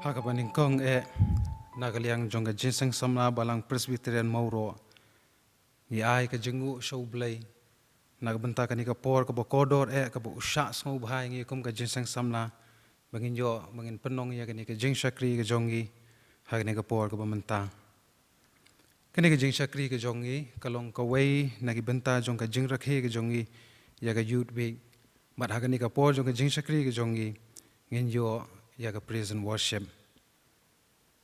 Hakabaningkong nagaliang jongga jinseng samla balang Presbyterian Mauro ai ka jengu showblay nagbenta ka ni ka por ka bokodor ka bo usha sngo bahai ngi kum ka jinseng samla bangin yo bangin penong ya ka ni ka jing shakri ka jongi ha ni ka por ka bamenta kani ka jing shakri ka jongi kalong ka wei nagibenta jong ka jing rakhe ka jongi ya ka youth week mat ha ka ni ka por jong ka jing shakri ka jongi ngin yo ya ka praise and worship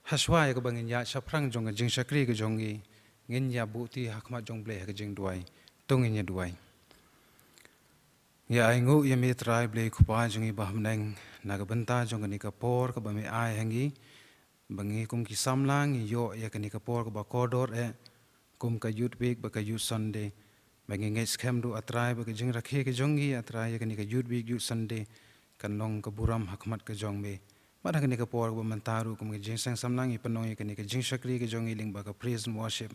haswa ya ka bangin ya shaprang jong ka jing shakri ka jongi ngin ya buti hakmat jong ble ka jing duai tungin ya duai ya ai ngu ya mi trai ble kupa jongi bahmneng naga benta jong ka ni ka por ka ba me ai hangi bangi kum ki samlang yo ya ka ni ka por ka ba kodor kum ka youth week ba ka youth sunday bangi ngai scam du atrai ba ka jing rakhe ka jongi atrai ya ka ni ka youth week youth sunday kan long ka buram hakmat ka jong me mat ha ka ni ka por ba mantaru kum ka jing sang samlang I panong ya ka ni ka jing shakri ka jongi ling ba ka praise and worship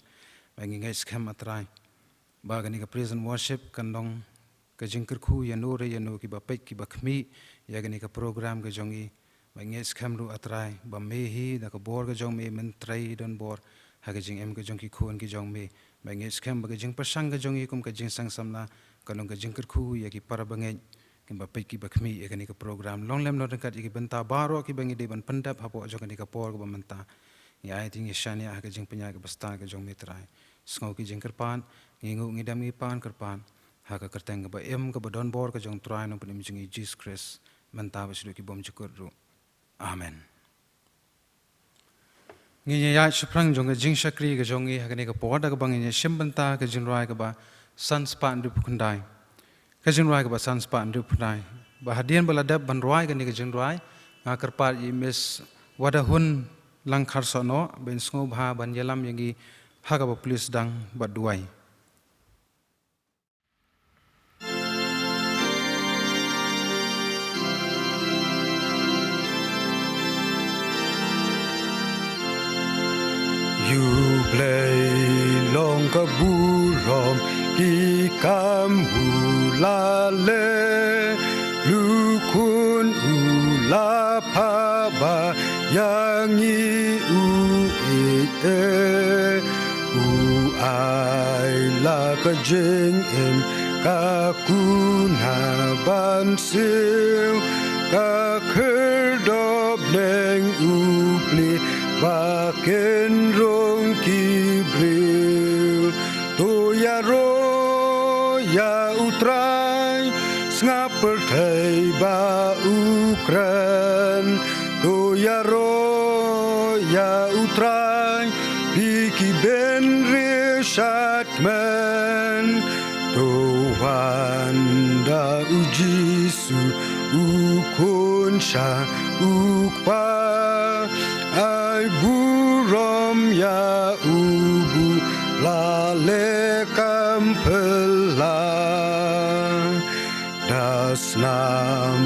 bangi ngai scam atrai ba ka ni ka praise and worship kan long ka jing kerkhu ya no re ya no ki ba pek ki ba khmi ya ka ni ka program ka jongi bangi scam du atrai ba me hi da ka bor ka jong me mentrai don bor ha ka jing em ka jong ki khun ki jong me bangi scam ba ka jing pasang ka jongi kum ka jing sang samla kan long ka jing kerkhu ya ki par bangai ki ba pek ki ba khmi ya ka ni ka program long lem no dekat ki benta baro ki bangi de ban pendap hapo jong ka ni ka por ka ba menta ya I think ishania ha ka jing penya ka basta ka jong me trai sngo ki jing kerpan ngingu ngidam ngi pan kerpan ha ka kerteng ka ba em ka ba don bor ka jong trai no pun jing Jesus Christ menta ba sidu ki bom chukur ru amen ngi ya shuprang jong ka jing shakri ka jong ha ka ni ka por da ka bang ngi shim benta ka jing rai ka ba sans pa ndu pukundai ka jing rai ka ba sans pa ndu pukundai ba hadian bala dab ban rai ka ni ka jing rai nga kerpat I miss wadahun lang kharsono ben sngo bha ban yalam yangi ha ka ba police dang ba duai You play long ka burom ki kam hulale lukun ula paba yangi u ai la ka jing em ka kuna ban siu ka kerdo bleng u pli baken rong kibril to ya ro ya utrai snaper thai ba ukran to ya ro ya utrai biki ben reshat man to wanda ujisu ukun sha ukpa ai burom ya ubu lale kampela das nam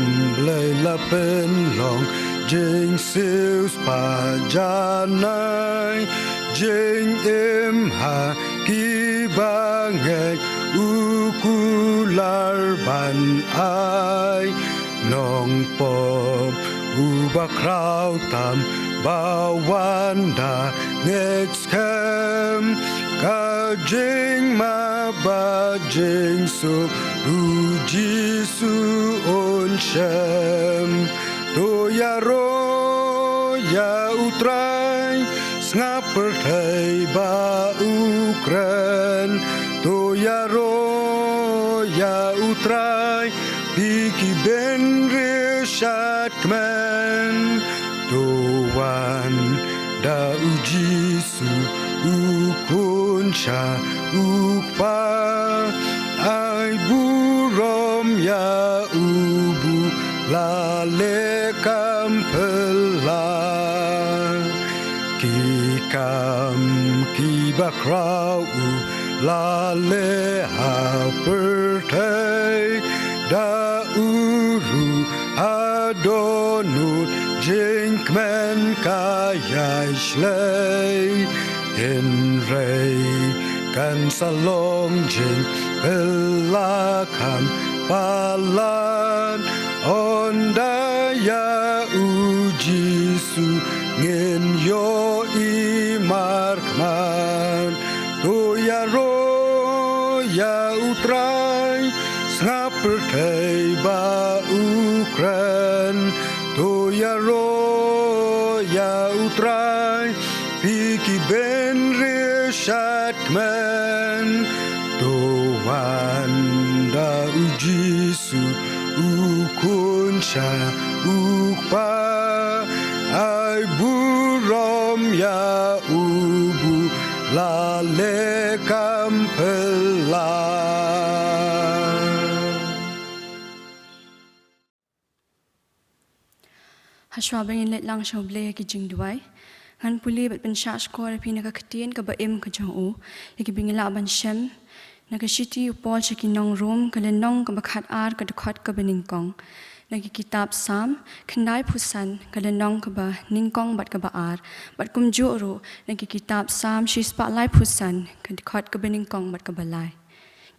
leila penlong jing sius pajanai jing imha kibangai ukular ban ai nong pom uba krautam bawanda ngexkem kajing ma bajing su uji su onshem to ya ro ya utrai snaper thai ba ukran to ya ro ya utrai biki ben reshat kmen Tuhan da ujisu ukun sha ukpa ai burom ya ubu lale kampela kikam kibakrau lale hapertai da uru adonut Jinkmen kaya shlei in rei kan salong jing pelakam palan onda ya uji Jesu ngin yo I markman to ya ro ya utrai ngap pertai ba Ukran to ya ro ya utrai piki ben reshat man to wanda ujisu ukun sha ukpa ai burom ya ubu lale kampela. Haswabang let lang siya blay ki jing duway. Han puli bat ben sha skor pi nakakatien ka ba im ka jang u. Yaki bingila ban shem. Nakashiti upol siya ki nong room ka lenong ka bakhat ar ka dukhat ka ba ningkong. Nagi kitab sam kandai pusan ka lenong ka ba ningkong bat ka ba ar. Bat kum juro nagi kitab sam shispa lai pusan ka dukhat ka ba ningkong bat ka ba lai.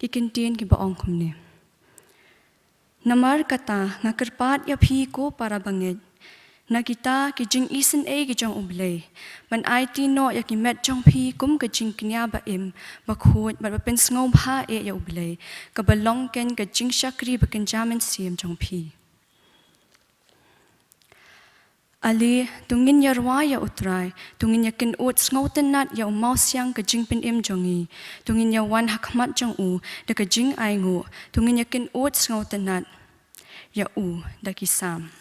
Kikintien ki ba ong kum ni. Namar kata ngakerpat ya pi ko para bangit. Na kita ki jing isen ki jong ublay. Man ai ti no ya ki met jong pi kum ka jing knya ba im ba khut ba pen sngob ha ya ublay. Ka ba long ken ka jing shakri ba ken jamin siem jong pi. Ali tungin ya rwa ya utray, tungin ya ken ut sngoten nat ya umau siang ka jing pin im jongi. Tungin ya wan hakmat jong u da ka jing ai ngu. Tungin ya ken ut sngoten nat ya u da ki sam.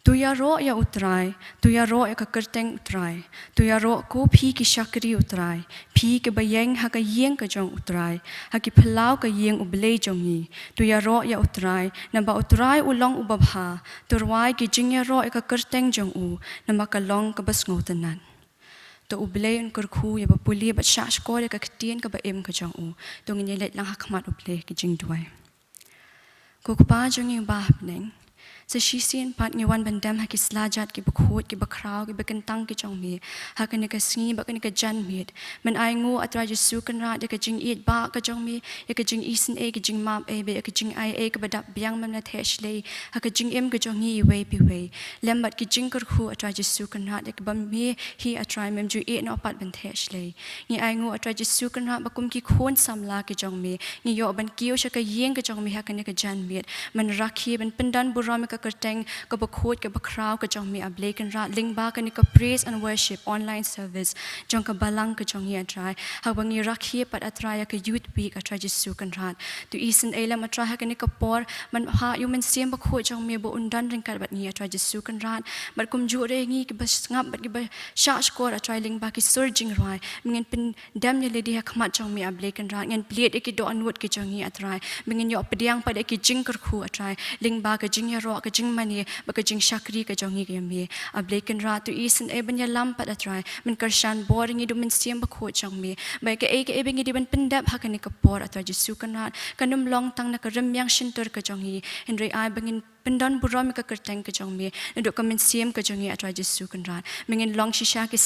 Tuya ro ya utray, tuya ro ya kakerteng utray, tuya ro ko pi ki shakri utray, pi ke bayeng ha ka yeng ka jong utray, ha ki pelau ka yeng ublay jong yi, tuya ro ya utray, na ba utray ulong ubabha, turway ki jing ya ro ya kakerteng jong u, na makalong ka bas ngotanan. To ublay un kurku ya ba puli ba shash ko ya kakatien ka ba im ka jong u, to nginyelet lang hakmat ublay ki jing duway. Kukpa jong yung bahapneng, sa sisian pat ngawan bandam ha ki slajat ki bakhut ki bakraw ki bakentang ki chongmi ha ka ne ka singi ba ka ne ka janmit man ai ngu atra Jesu kan ra de ka jing it ba ka chongmi ya ka jing isen ki jing map be ka jing ai ka badap biang man na theshle ha ka jing em ka chongi we pi we lembat ki jing kar khu atra Jesu kan ra de ka bam mi hi atra mem ju e no pat ban theshle ni ai ngu atra Jesu kan ra ba kum ki khon samla ki chongmi ni yo ban kiyo sha ka yeng ka chongmi ha ka ne ka janmit man rakhi ban pendan buram ka kerteng ka bakhut ka bakraw ka jong mi ablay kan ra lingba ka ni ka praise and worship online service jong ka balang ka jong ya try habang ni rakhi pat atraya ka youth week atra Jesu kan rat tu isen elam atra ha ka ni ka por man ha human siem bakhut jong mi bo undan ring ka bat ni atra Jesu kan rat bat kum ju re ngi ki bas ngap bat ki ba sha skor atra lingba ki surging rai mingen pin dam ni lady ha khmat jong mi ablay kan rat ngen plate ki do anwut ki jong ya atra mingen yo pediang pat ki jing kar khu atra lingba ka jing ya ro ka jing mani ba ka jing shakri ka jongi ke mi ablay kan ra tu isen e ban ya lam pat atrai min karshan boring idu min siem ba kho chang mi ba ka e bengi di ban pendap ha ka ni ka por atra Jesu kan rat kanum long tang na ka rem yang shin tur ka jongi henry ai bangin pendan buram ka kerteng ka jong mi ndok ka min siem ka jongi atra Jesu kan rat mingen long shisha ki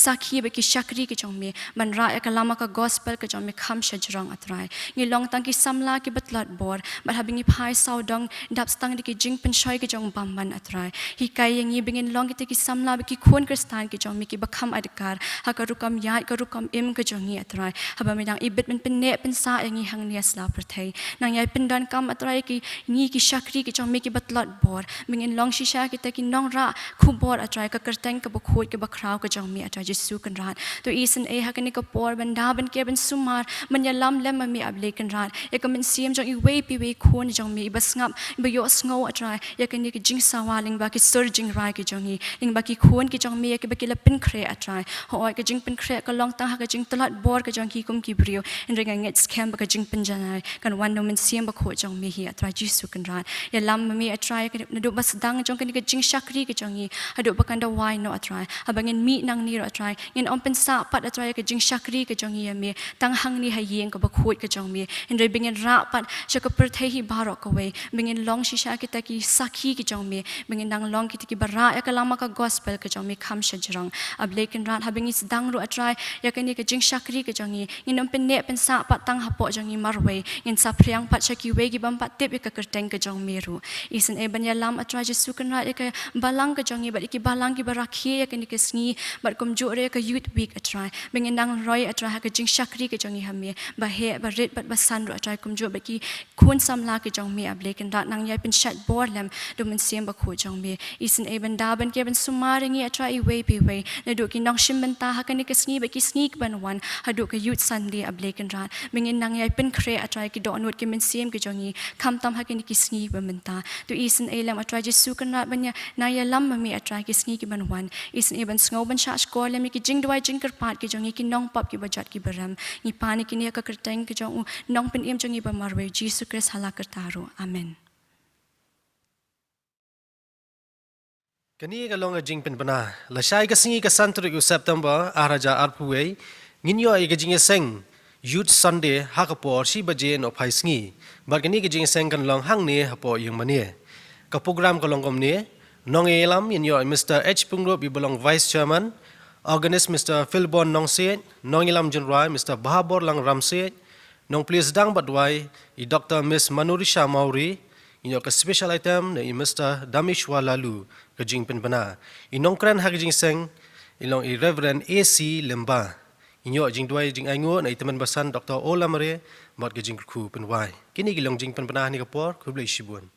sakhi ba ki shakri ka jong mi man ra ka lama ka gospel ka jong mi kham shajrang atrai ngi long tang ki samla ki batlat bor ba habingi phai saudong dap stang di ki jing pen shoy ki jong bamban atrai hi kai yang bingin long ki samla ba ki khon kristan ki jong mi ki bakham adkar ha ka rukam yai ka rukam im ka jongi atrai haba mi dang ibet men pen ne pen sa yang hang ni asla prathai nang yai pendan kam atrai ki ngi ki shakri ki jong mi ki batlat bor mingin long shisha ki ta ki nong ra khubor atrai ka kerteng ka bakhut ki bakraw ka jong mi atrai Jesu kan rat to isen e ha ka ni ka por banda ban ke ban sumar man ya lam lem mi ablay kan rat ya ka min siem jong i we pi we khon jong mi bas ngap ba yo sngo atrai ya ka ni ki jing sawaling ba ki surging rai ki jongi ling ba ki khon ki jong mi ya ki ba ki la pin khre atrai ho ka jing pin khre ka long ta ha ka jing talat bor ka jong ki kum ki brio en ring nget scam ba ka jing pin janai kan wan no min siem ba kho jong mi hi atrai Jesu kan rat ya lam mi atrai ka na do bas dang jong ka ni ka jing shakri ki jongi adu ba kan da wai no atrai habangin mi nang ni ro atrai ngin om pen sa pat atrai ka jing shakri ka jongi ya mi tang hang ni ha yeng ka ba khot ka jong mi en re bingin ra pat sha ka per the hi baro ka we bingin long shisha ki ta ki sakhi ki jong mi bingin dang long ki ti ki bara ya ka lama ka gospel ka jong mi kham shajrang ablay kan rat habingi sedang ro atrai ya ka ni ka jing shakri ka jongi ngin om pen ne pen sa pat tang hapo jongi marwe ngin sa priang pat sha ki we gi bam pat tip ka kerteng ka jong mi ru Isen banya lam atra Jesu kenal ke balang ke jongi bat iki balang ki barakhi ke ni ke sngi bat kum jore ke youth week atra bengenang roy atra ke jing shakri ke jongi hame ba he ba ret bat basan ro atra kum jo baki kun samla ke jong me able ken rat nang yai pin shat bor lam do men sem ba khu jong me isen ban da ban ke ban sumaringi atra I way be way na do ki nong shim ban ta ha ke ni ke sngi baki sneak ban wan ha do ke youth sunday able ken rat bengenang yai pin kre atra ki do anut ke men sem ke jongi kam tam ha ke ni ki sngi ba menta tu isen lam atra Jesu kan rat banya na ya lam mi atra ki sngi ki ban wan isen ban sngo ban sha skor lam ki jing dwai jing kar pat ki jongi ki nong pap ki bajat ki baram ni pani ki ni ka kerteng ki jong nong pen im jongi ba marwe Jesu Christ hala kertaro amen Kani ka longa jing pen bana la shai ka singi ka santri ku September araja arpuei nginyo ai ka jing seng Youth Sunday hakapor si baje no phai singi bar kani ka jing seng kan long hang ne hapo yung manie ka program ka long kom ne nong elam nginyo Mr H Pungro bi belong Vice Chairman organist Mr Philbon nong se nong elam General Mr Bahabor lang ramse nong please dang badwai I Dr Miss Manurisha Mauri inyo ka special item na I Mr Damishwa Lalu ka jing pen bana inong kran ha ka jing seng ilong I Reverend AC Lemba inyo jing duai jing aingo na iteman basan Dr Ola Mare mat ka jing khu pen wai kini gilong jing pen bana ni ka por khu blai shibun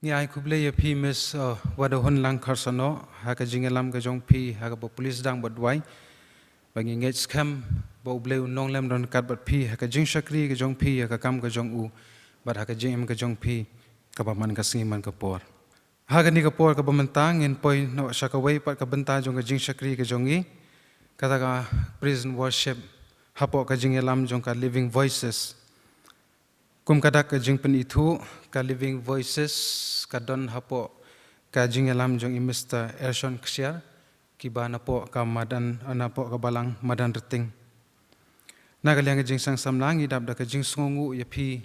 ni ai kuble ya phi miss wada hon lang kharsano ha ka jingelam ka jong phi ha ka police dang badwai bangi ngech scam bo ble nong lem don kat bat phi ha ka jing shakri ka jong phi ha ka kam ka jong u bat ha ka jing ka jong phi ka ba man ka singi man ka por ha ka ni ka por ka ba man tang in poi no sha ka wei pat ka banta jong ka jing shakri ka jong i ka ta ka prison worship ha po ka jingelam jong ka living voices kum kadak ka jing pen itu ka living voices ka don hapo ka jingelam jong Mr Ershon Ksiar ki ba na po ka madan ana po ka balang madan reting na ka liang jing sang samlang idap da ka jing sungu ya phi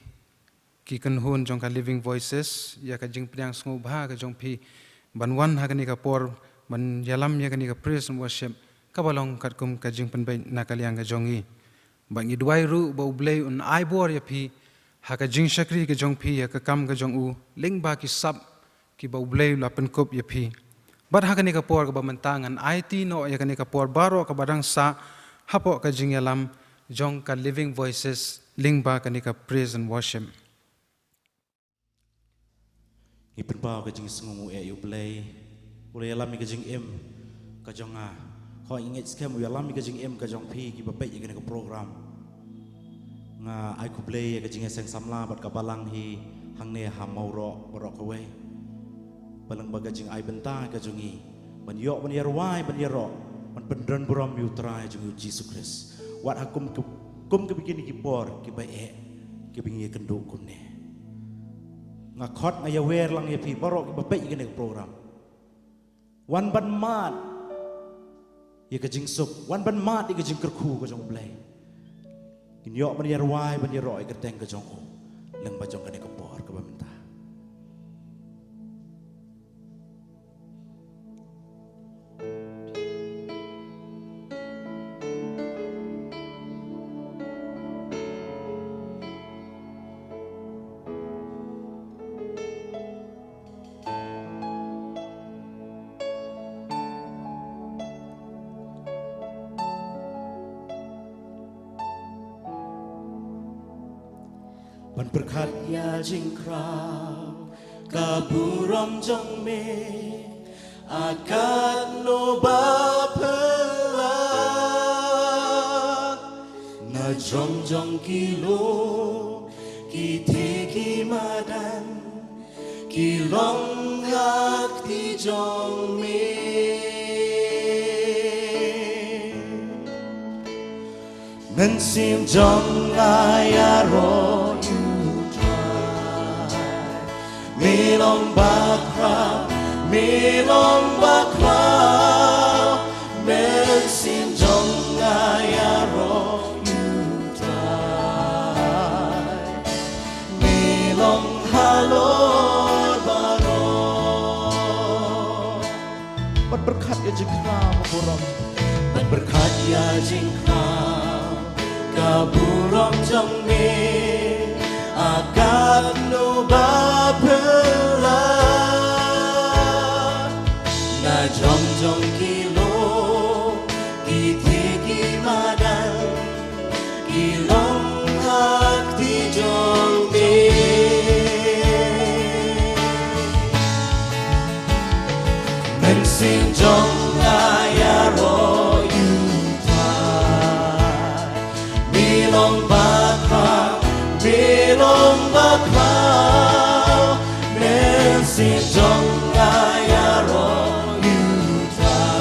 ki kan hun jong ka living voices ya ka jing priang sungu bha ka jong phi banwan ha ka ni ka por ban yalam ya ka ni ka praise and worship ka balong kat kum ka jing pen bai na ka liang ka jongi bangi duai ru bo blei un ai bor ya phi ha ka jing shakri ka jong phi ya ka kam ka jong u ling ba ki sap ki ba blei la pen kop ya phi bat ha ka ni ka por ka ba mantangan IT no ya ka ni ka por baro ka badang sa hapo ka jing yalam jong ka living voices ling ba ka ni ka praise and worship Ipen ba ka jing sungu yu play ulay alam ka jing em ka jong ho inget scam u alam ka jing em ka jong phi ki ba pe ka ni ka program nga ai ku play ka jing seng samla bat ka balang hi hang ne ha mau ro ro ka we balang ba ka jing ai benta ka jongi ban yo ban yarwai ban yaro ban pendran buram yu trai jong Jesus Christ wat hakum ke begini ki por ki ba ki bingi kenduk kum ne nga khot nga ya wer lang ya phi baro ki ba pe ki ne program wan ban mat ye ka jing sup wan ban mat ye ka jing kerku ka jong play kin yo ban yarwai ban yaro ai kerteng ka jong o leng ba jong ka ne ka por ka ba minta Ban berkat ya jing krau kaburam jong me akan no bapela na jong kilo ki tiki madan ki long hak ti jong me men sim jong ayaro Milong bakra, bensin jong ayaro yutrai. Milong halor baro. Bat berkat ya jingkra kaburam, bat berkat ya jingkra kaburam jong me. xin trong ai aro Milong bakra, milong bakra, men sin jong ayaro yutrai.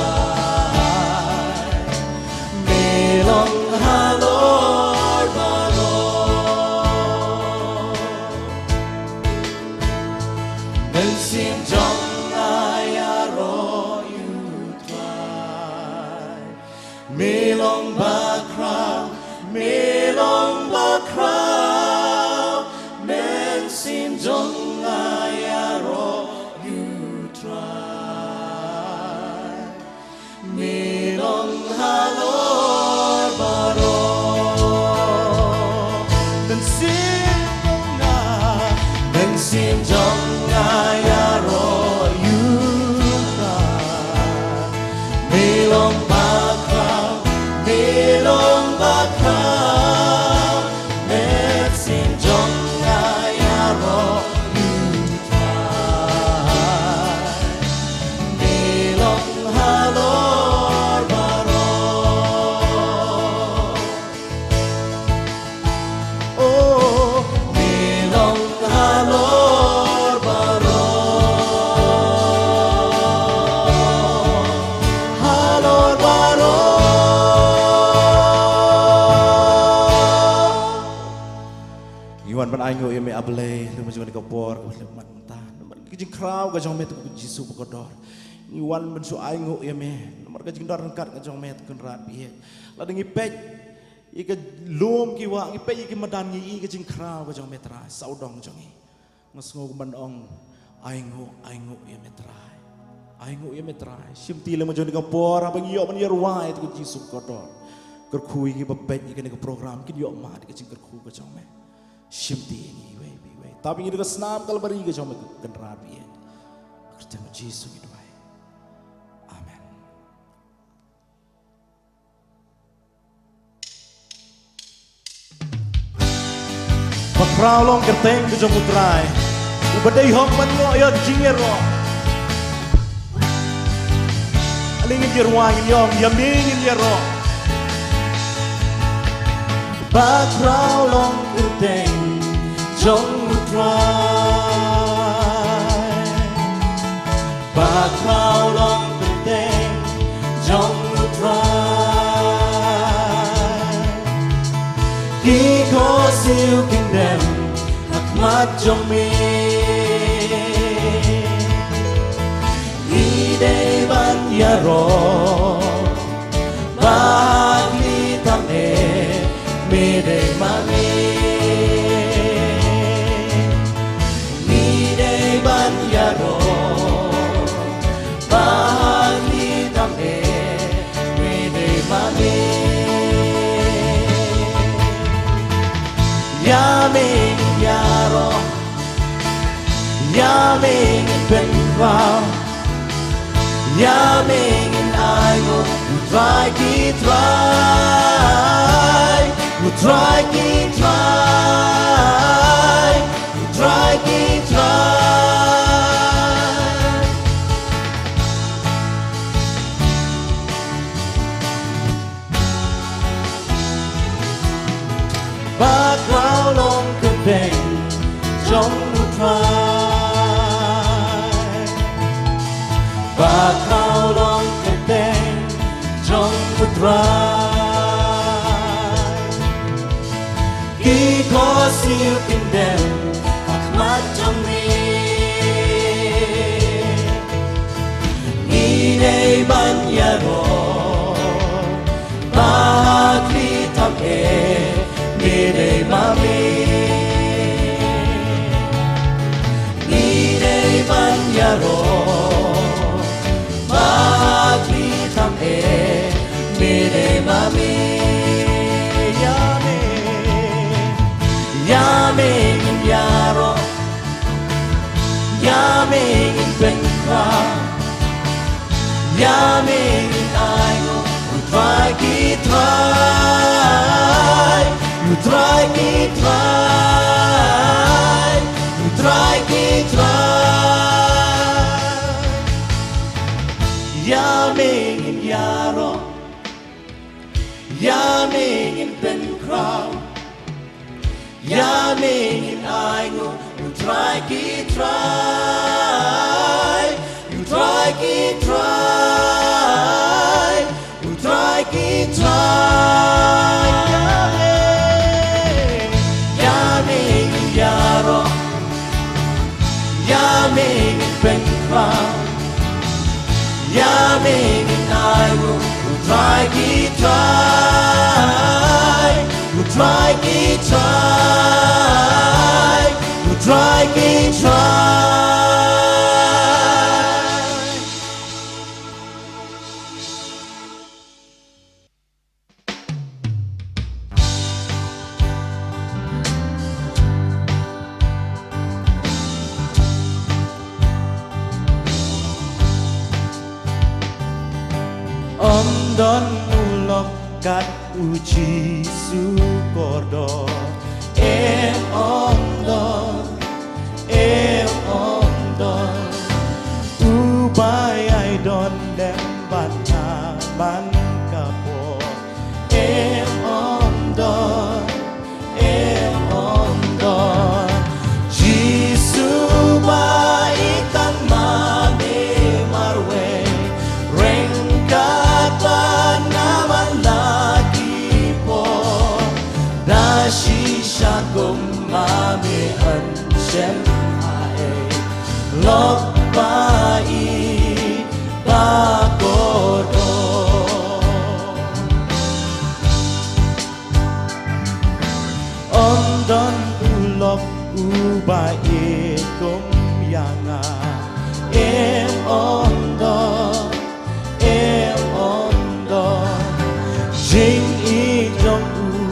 Milong halor baro, men sin jong ayaro yutrai. Milong bakra. Milong bakra, men sin jong ayaro yutrai. Milong halor baro, men sin jong ayaro yutrai. Milong bakra, milong bakra. Iwan ban aingo yeme ablay lu majung ni kapor man tan man kijing kraw ka jong met ku jisu ko dor Iwan ban su aingo yeme nomor ka jing dor kat ka jong met kun rat bi la dengi pej ika lom ki wa ngi pej ki madan ngi ka jing kraw ka jong met ra saudong jong i ngasngo ban ong aingo yeme trai aingo yeme trai simti le majung ni kapor abang yo ban yer wa ku jisu ko dor ker kui ki ba pej ki ni ka program ki yo ma ka jing ker ku ka jong met Shimti ini we tapi ini dekat senam kalau beri ke cuma kendaraan biar kerja Yesus itu baik amen Pakralong kerteng ke jom utrai ubadai hok mengo ya jingero alingin jerwangin yong yamingin jero Pakralong kerteng jong utrai Pakralong kerteng jong utrai Kiko siu kingdom hakmat jong mi Ide ban yaro Bagi tame Mede mami Mide banyaro Bahagi tame Mede mami Yaming yaro Yaming benwa Yaming aigo Try ki try We'll try, keep try. We'll try, keep try. Pakralong kerteng jong utrai. Pakralong kerteng jong utrai. Because you can them hakmat jong mi Ine banyaro Bahagi tame Mide mami Ine banyaro Bahagi tame Mide mami Yaming yaro Yaming benkra Yaming aigo You try, keep try You try, keep try You try, keep try keep try, you try keep try, you try keep try. Yaming yaro, yaming pen crown, yaming I will try keep try, you try keep try, you try keep try. Om don ulok kat uji sukordo om don ubay ay don dem bata ban kapo om don Jisu ba ikang mami marwe rengkat naman lagi po Dashisha gumami ansem ae lok bai bagodo Om don ulok ubai kum yanga om don Jing idong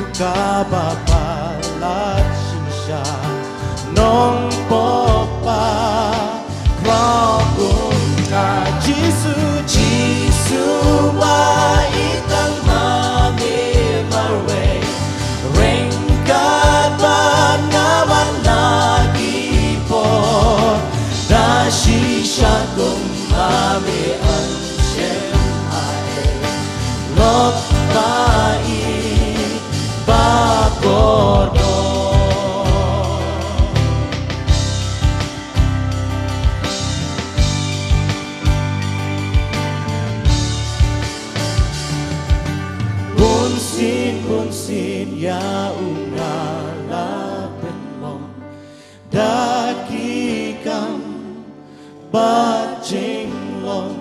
ukababalat siya nong popa Krabun ka Jisu wa itang mami marwe Rengkat ba naman lagi po Dashisha gumami ansem ae Lok bai bagodo Bunsin ya ungala penmong Dakikam bajing long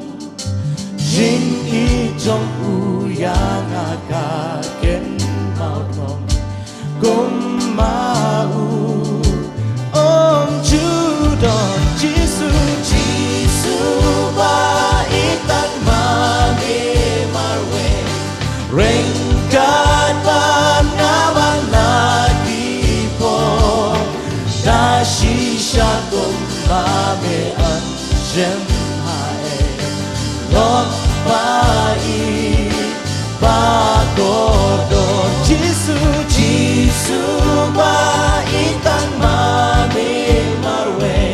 Jing ijong uyang akaken mautong Gumau Om Judon Jisu ba itang mami marwe Rengkat ba naman lagi po Dashisha gumami ansem hae Lok bai bagodo Jisu ba itang mami marwe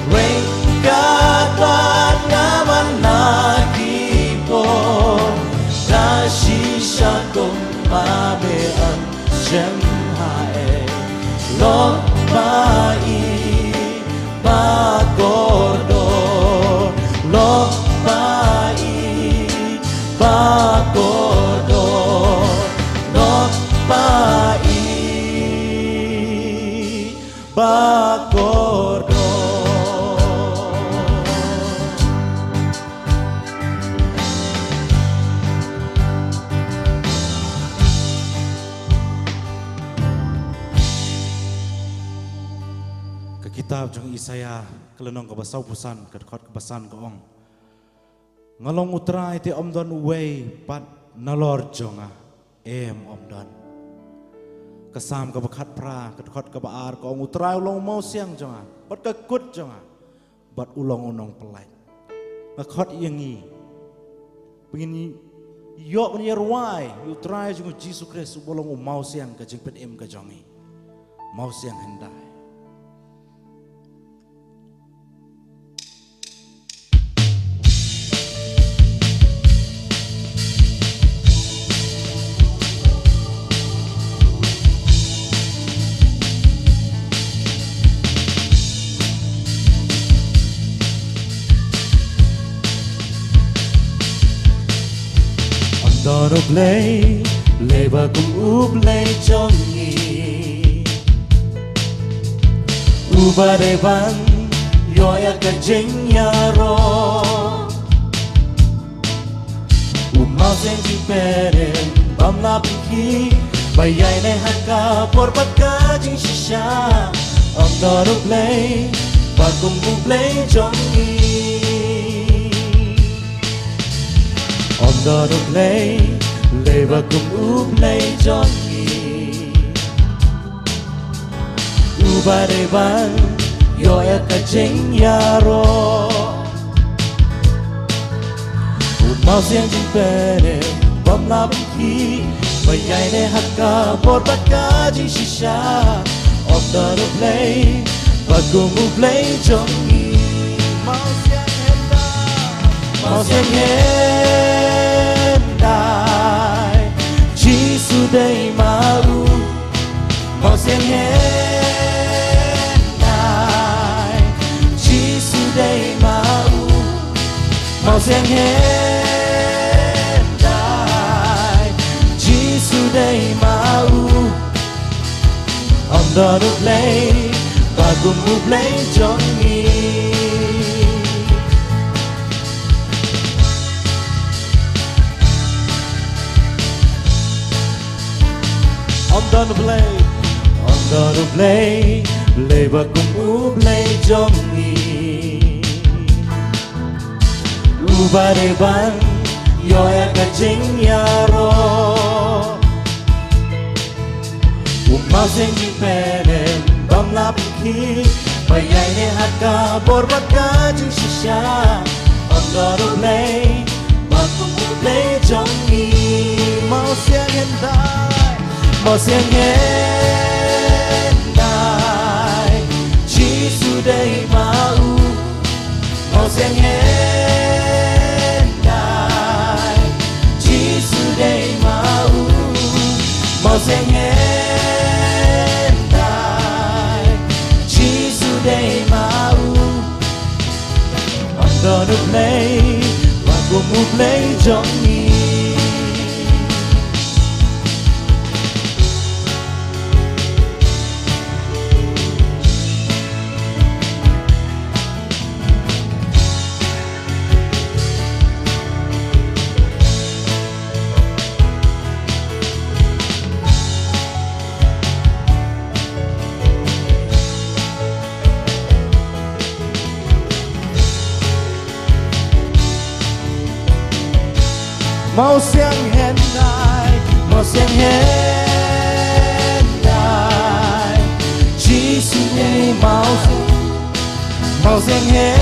Rengkat ba naman lagi po Dashisha gumami ansem hae Lok bai bagodo Lok bai bagodo Lok bai bagodo Ke kitab jong Isaya kelenong kebasau pusan kedekot kebasan keong ngalong utrai ti om don uwei pat nalor jonga om don kesam kebekat pra kedekot kebaar keong utrai ulong mau siang jonga bat kekut jonga bat ulong unong pelai ngekot yengi pengin yok nyerwai utrai jong Jisu Kristus bolong mau siang ke jeng pet ke jongi mau siang hendai đòn úp lấy lệ và cùng úp lấy trong nhì u ba đề van yo ya ka jing ya ro u mau sen ji pere bam la piki bayai ne haka por baka jing shisha om đòn úp lấy và cùng úp lấy trong nhì om đòn úp lấy lệ và cùng úp lấy trong nhì u ba đề van yo ya ka jing ya ro u mau sen ji pere bam la piki bayai ne haka por baka jing shisha om đòn úp lấy và cùng úp lấy trong nhì mau sen hiện đại Jesus đây mà u mau sen hiện đại Jesus đây mà u mau sen hiện đại Jesus đây mà u ông đón úp lấy và cùng úp lấy trong nhì ông đón úp lấy lệ và cùng úp lấy trong nhì u ba đề van yo ya ka jing ya ro u mau sen ji pere bam la piki bayai ne haka por baka jing shisha ông đón úp lấy và cùng úp lấy trong nhì mau sen hiện đại mau sen hiện đại Jesus đây mà u mau sen hiện đại Jesus đây mà u mau sen hiện đại Jesus đây mà u ông đón úp lấy và cùng úp lấy trong nhì mau sen hiện đại mau sen hiện đại Jesus đây mau sen hiện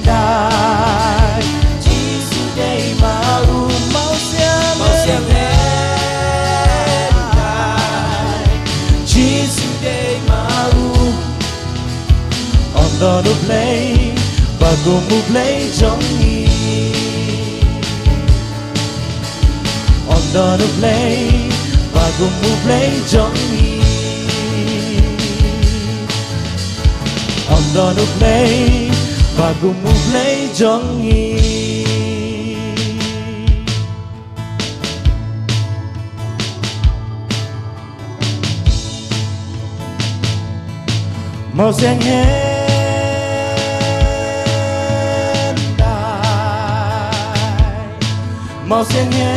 đại Jesus đây mau sen hiện đại Jesus đây mau ông đón úp lấy và cùng úp lấy trong nhì ông đón úp lấy và cùng úp lấy trong nhì ông đón úp lấy và cùng úp lấy trong nhì mau sen hiện đại mau sen hiện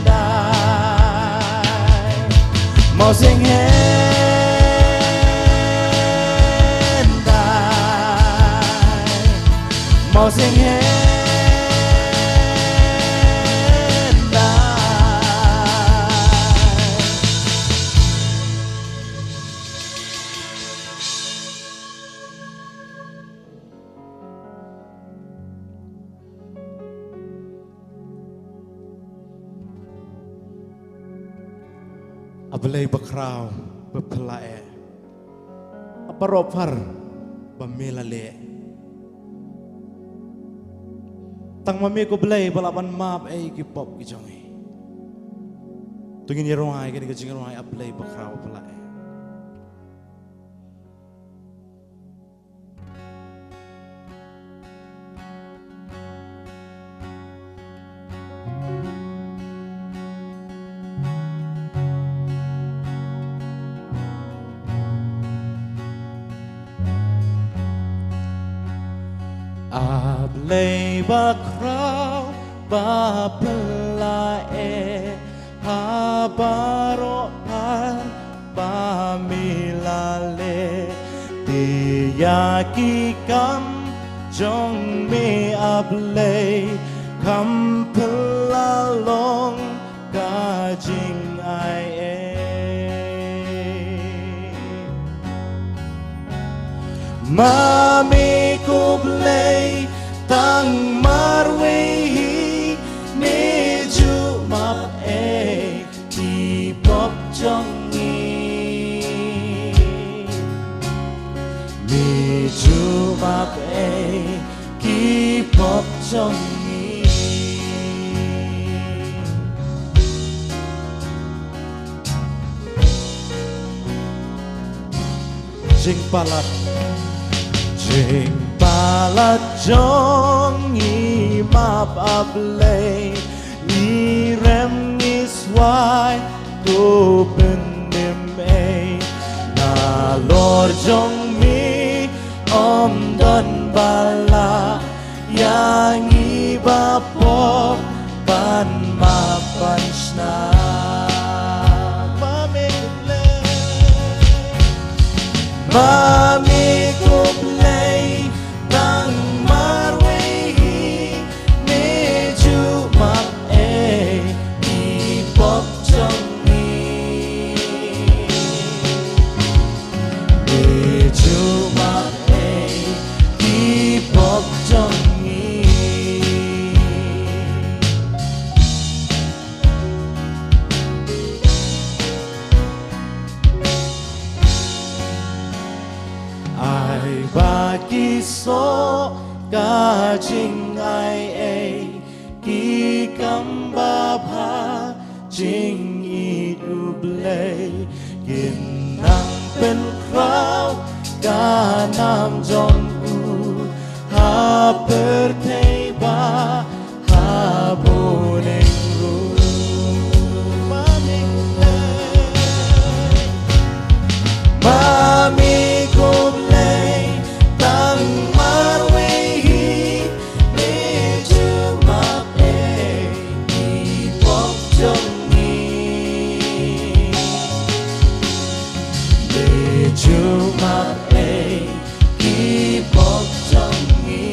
đại mau sen hiện đại mau sen hiện đại Abalay bakraw bapalae aparopar bamilale tang mami ko balay balaban map ay kipop kijongi tungin yerong ay kini kajing yerong ay abalay bakraw bapalae Ablay bakraw bapelae habaroan pamilale tiyaki kam jong me ablay kam pelalong kajing ai Mami kublay tang marwehi meju map di pop jongi meju map di pop jongi jing palat Jing palat jong map ablay ni rem ni swai to pendim na lor jong mi om don bala yang iba pop pan mapan sna Mami kublay tang marwehi meju map di pop jongi meju map di pop jongi Ai bagi so kajing ai ki kamba pha jing idublay ginang pen krau ganam jongku ha perteba ha boneng ru Mami kublay tang marwehi meju map di pop jongi meju map di pop jongi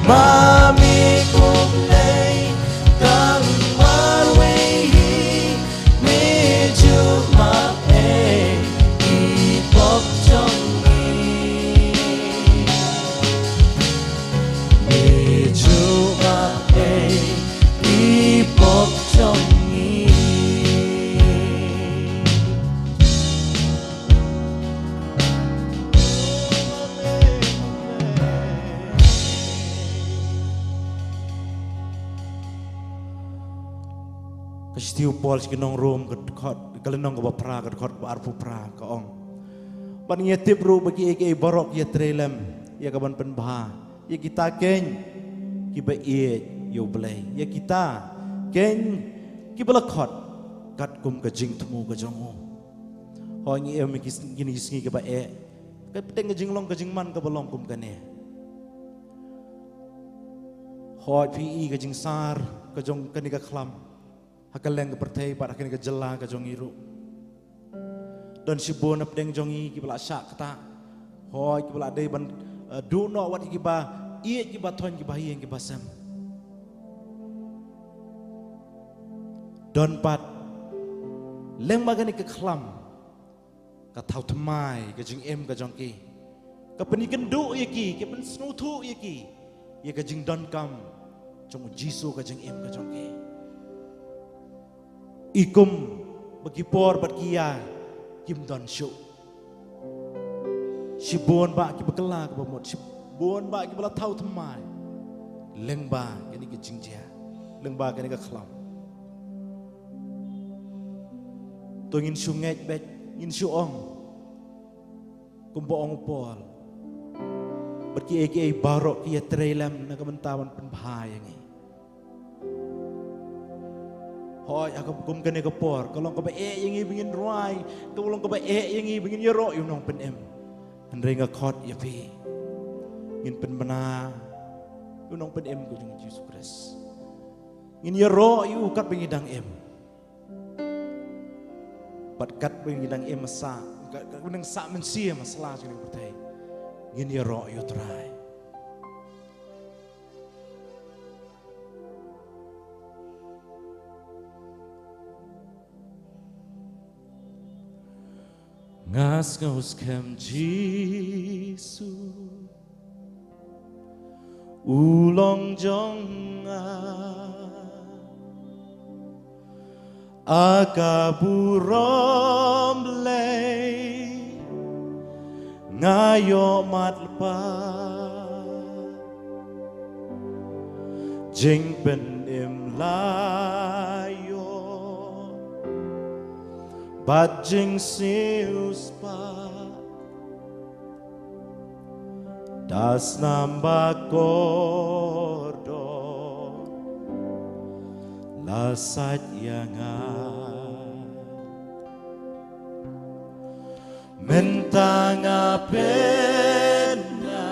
Mami kublay tang marwehi meju map di pop jongi meju map di pop jongi Kastiu Paul sikinong room kat kalenong ka pra kat arpu pra ka ong ban ye tip ru bagi ke barok ye trelem ye ka ban pen bha ye kita ken ki ba ye yo blay ye kita ken ki bala khot kat kum ka jing thmu ka jongo ho ngi em ki gini sngi ka ba ka teng ka jing long ka jing man ka balong kum ka ne ho pi ka jing sar ka jong ka ni ka khlam hakaleng ke pertai pada kini ke jela ke jongiru dan si bon apdeng jongi ki bala syak kata hoi ki bala dei ban do no wat ki ba ie ki ba thon ki ba hieng ki basam don pat leng magani ke khlam ka thau thmai ke jing em ka jong ki ka pani kendu ye ki ke pan snu thu ye ki ye ka jing don kam jong jisu ka jing em ka jong ki ikum bagi por bat kia kim don shu si bon ba ki bakala ka bamot si bon ba ki bala thau thmai leng ba kini ki jingjia leng ba kini ka khlam to ngin shu ngej bet ngin shu ong kum bo ong pol bat ki eke barok ki trelem na ka mentawan pen bhai ngi Hoi aku kum kene kepor, kalau kau yang ini bingin ruai, kalau kau yang ini bingin yoro yung nong pen em, henry ngakot ya pi, ngin pen bena, yung nong pen em ko yung Yesus Kristus, ngin yoro yung kat bingin dang em, bat kat bingin dang em masa, kat bingin sa mensia masalah jadi bertai, ngin yoro yung try. Ngas ngaus kem Jisu ulong jong akaburom lay ngayo matpa jing pen im layo Bajing sius pa das namba kordo lasat yanga mentanga pena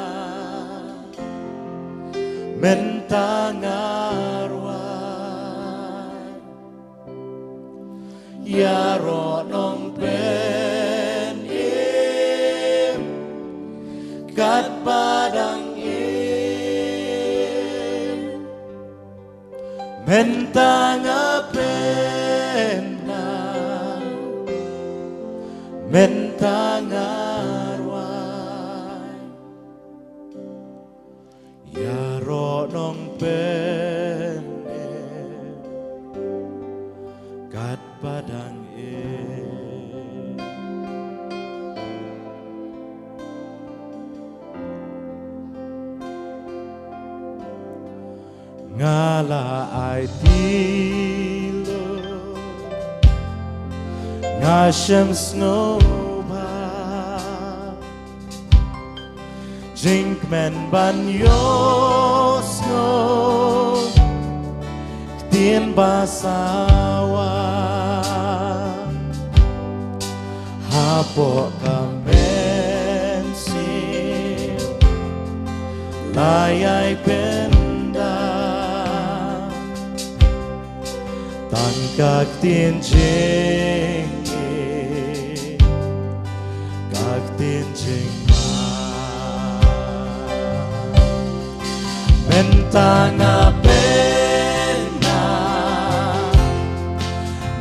mentanga Yaro nong pen im kat padang im mentanga pena mentanga ruai Yaro nong pen im kat padang ngala ai tilo ngashem snoba jink men banyo snow tien basawa hapo kamensi layai penda tan kak tin jing mentanga pena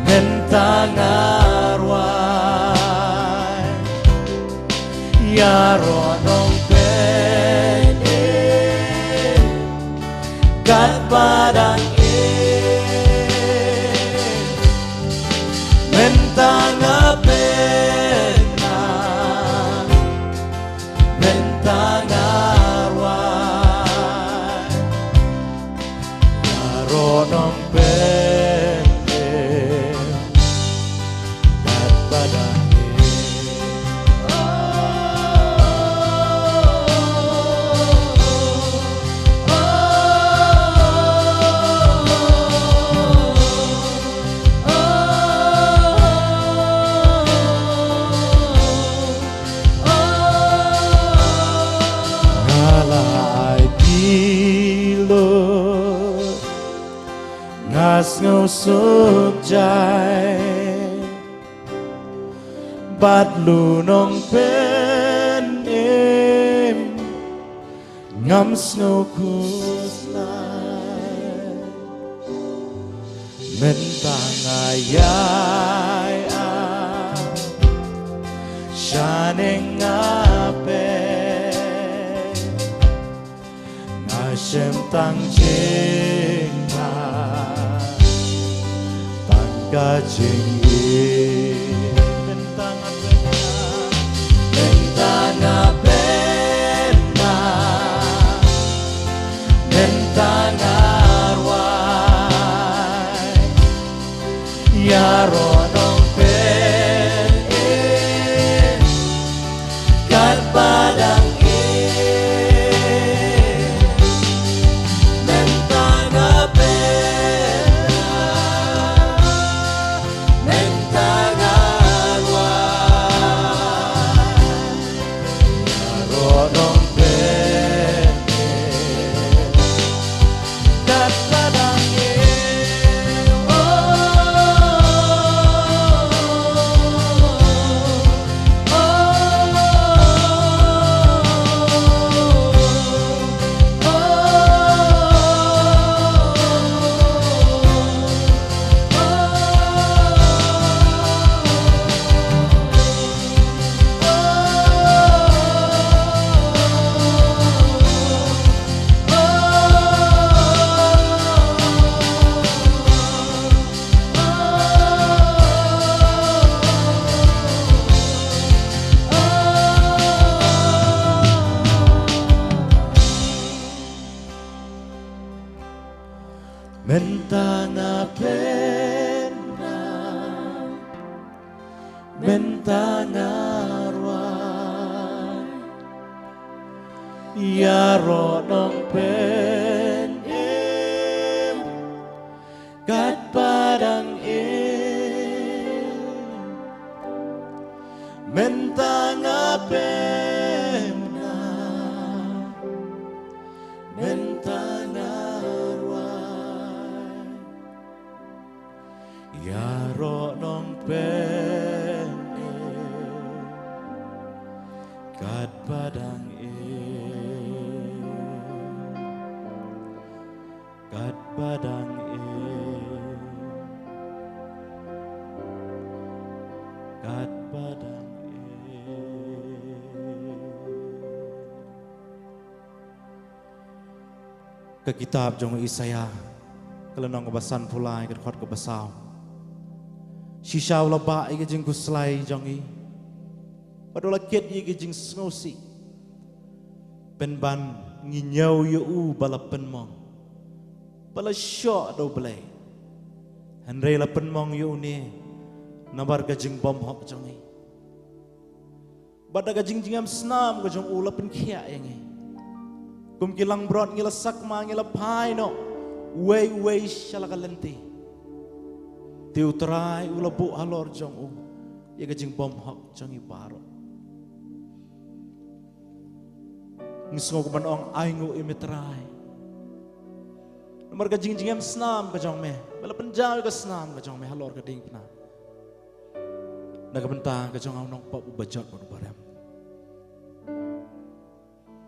mentanga ruai Yaro nong pene kat padang mentanga pena mentanga ruai Yaro nong pene kat padang ngas ngusuk jai bat lu nong pen im ngam snow kus lai mentang ayai shining ape ngasem tang jing Kajing mentanga pena mentanga ruai Yaro nong pen kat padang mentanga pena mentangarwai ya ro nong pen im kat padang im mentangapemna mentangarwai ya ro nong pen kat padang kat padang kat padang ke kitab jong Isaya kelenong kebasan pulai ke khot kebasau shishaw laba ke jing kuslai jongi padola ket ke jing snosi penban nginyau yu balapen mong bala syok do belai Henry la penmong yu ni nabar ke jing bom hok jongi bada ke jing jingam snam ke jong ula pen khia yangi kum kilang brot ngila sakma ngila pai no wei shalaka lenti tiu trai ula bu alor jong u ye ke jing bom hok jongi baro ngisngo ko ban ong aingu imitrai nomor ka jing jingam snam ka jong me bala penjau ka snam ka jong me halor ka ding pna naga bentang ka jong au nong pop bajot mo barem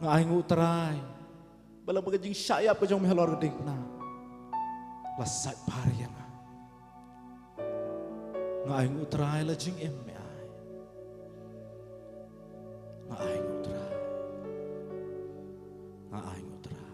nga aingu trai bala ka jing syayap ka jong me halor ka ding pna lasat pariang nga aingu trai la jing em me ai nga aingu trai nga aingu trai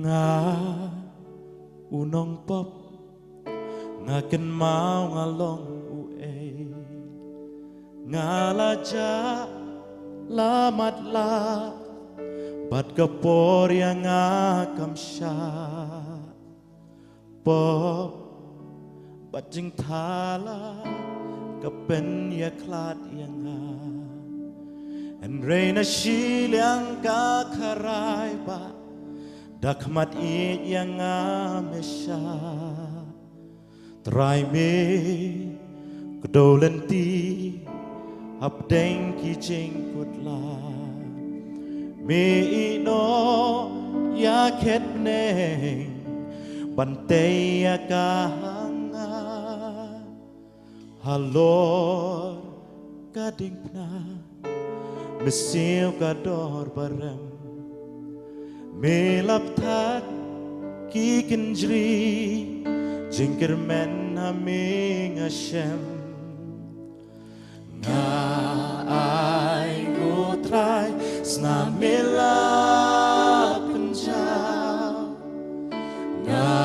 nga unong pop nga ken mau ngalong ue nga laja lamat la bat kapor yang kamsya pop bat jing thala kapen ya klat yang en reina shiliang ka karai ba dakmat it yang amesha try me kedolenti abdeng ki jing kutla me ino ya ketneng bantay ya kahanga halor kading pna mesiw kador barem melap tat ki kenjri jingkir men haming Hashem nga ay ngutray sna melap penjaw nga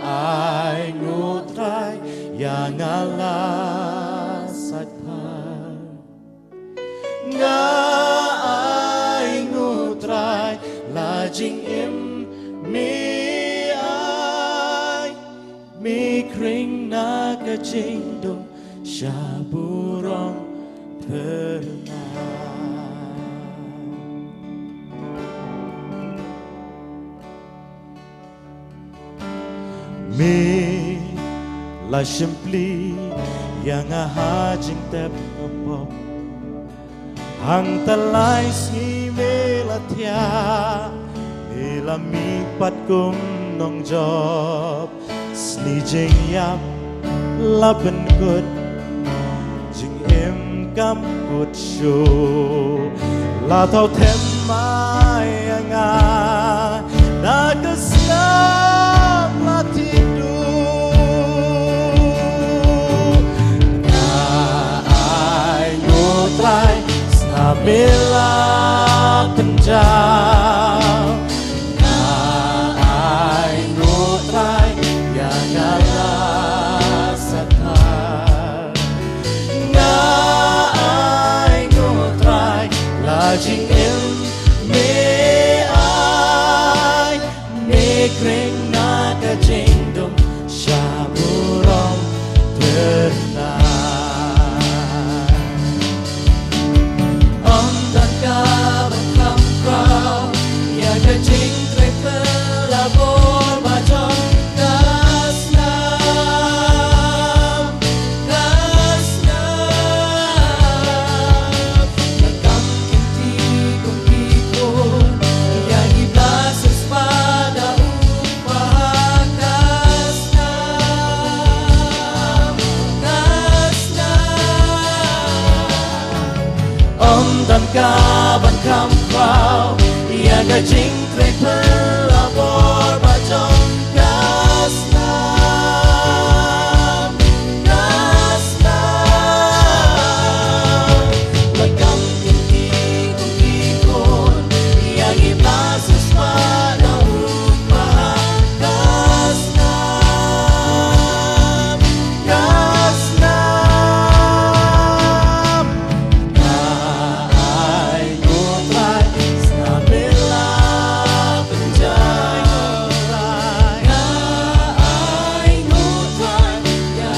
ay ngutray yang alasat par nga ay ngutray lajing im mi ai mi kring na ka jing dong sha burong pernah mi la simply yang hajing tep ngopop hang talai si melatia ila mi pat kum nong job sni jing yap lapen kut jing em kam kut show la tau them mai anga na kesam la tidur na ai ngutrai snabela kenjang na ai ngutrai yang jing trek pelabor bajong gasnam legam tinggi kukikon yang ibasus pada upah gasnam ay ngutray snabela penjay ay ngutray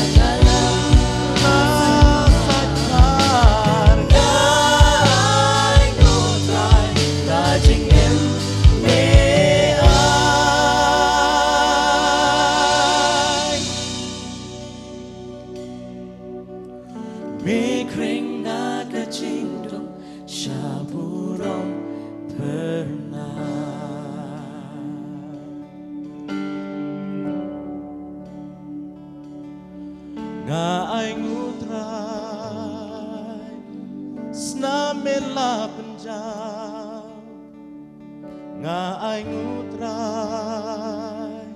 yagalang masakar ay ngutray lajing em me ay mikring naga cindong syaburong pernah nga ay ngutray snamela penjaw nga ay ngutray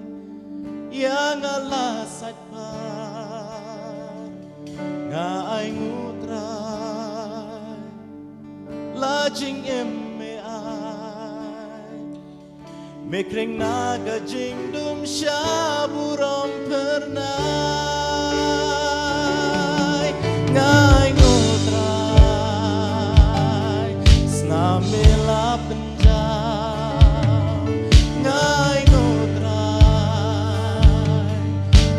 yang alasat pa nga ay ngutray lajing eme ay mikring naga jingdum syaburom pernay nga ay ngutray snamela penjaw nga ay ngutray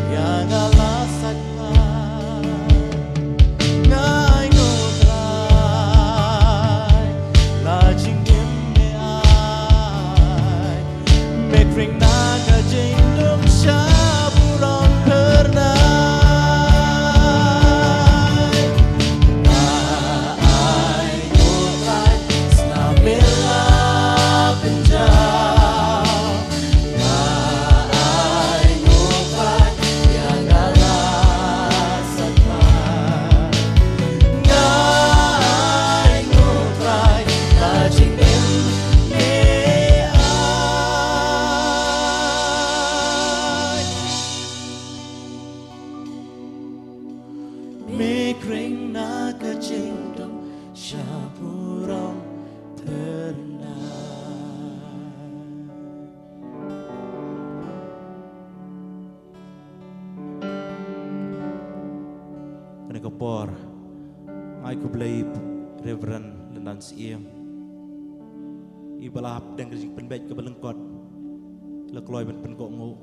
yang alasat pa ngay ngutray lajing eme ay mikring naga jingdum syaburong pernay ay ngutray snabela penjaw ay ngutray yang alasat pa ngay ngutray lajing eme ay mikring naga jingdong syaburong pernah Kani kapor, ay kublay Reverend Lendan Siem. Ibalap dan kajing penbet ke balengkot. Lekloy ban penkok ngo.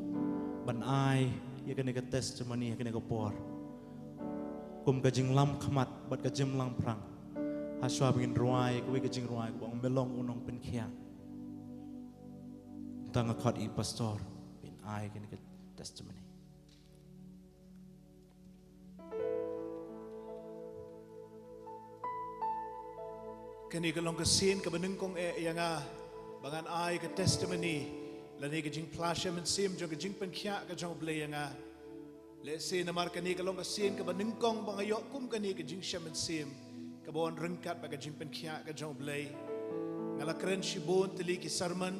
Ban ay, ya kani ka testimony ya kani kapor. Kum kajing lam khamat, bat kajim lang prang. Haswa bingin ruai, kuwi kajing ruai, kuang melong unong penkia. Tanga kot I pastor, bin ay kani ka testimony. Kani kalong kasin kabaneng kong yang bangan ay ka testimony lani ka jing plasya men sim jong ka jing penkhya ka jong blay yang let's say namar kani kalong kasin kabaneng kong bangayo kum kani ka jing shamen sim kabon rengkat ba ka jing penkhya ka jong blay ngala kren shibon tili ki sarman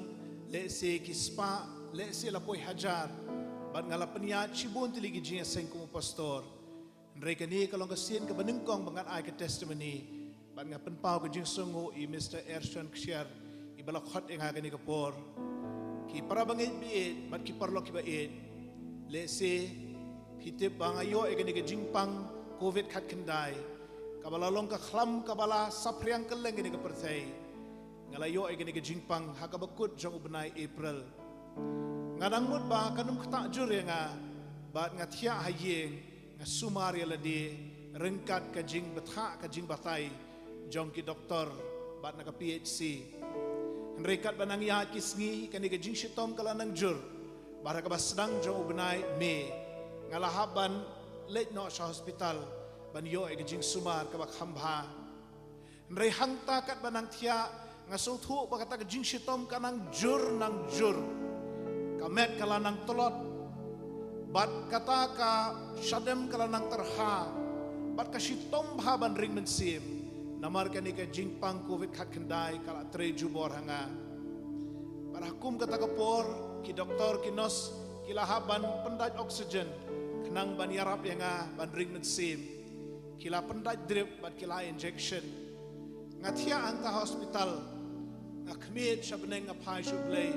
let's say ki spa let's say lapoy hajar bat ngala peniat shibon tili ki jing seng kum pastor ndre kani kalong kasin kabaneng kong bangan ay ka testimony Bat nga penpau ke jing sungu I Mr. Erson Ksher I balak hot yang agani kapor Ki para bangit biit Bat ki parlo ki bait Lese Hitip bangayo agani ke jing pang Covid kat kendai Kabalalong ka khlam kabala sapriang keleng agani ke perthai Ngalayo agani ke jing pang Hakabakut jang ubenai April Ngadang mut ba kanum ketakjur yang Bat nga tia hayeng Nga sumar yaladi Rengkat ka jing betha ka jing batai Jong ki doktor bat naka PhD. Henrekat banang ya kisngi kani ka jing shitom kala nang jur. Bara ka basdang jong ubenai me. Ngalahaban late no sa hospital ban yo e ka jing sumar ka bak hambha. Henre hangta kat banang tia ngasong thu ba kata ka jing shitom ka nang jur. Kamet kala nang tolot. Bat kata ka syadem kala nang terha. Bat ka shitom haban ring mensim. Namar kani ka jingpang COVID kat kendai kala tre jubor hanga. Parakum kata kapor ki doktor ki nos ki lahaban pendaj oksigen kenang ban yarap yang ban ring mensim kila pendaj drip ban kila injection ngatia anta hospital ngakmit sabneng ngapai sublay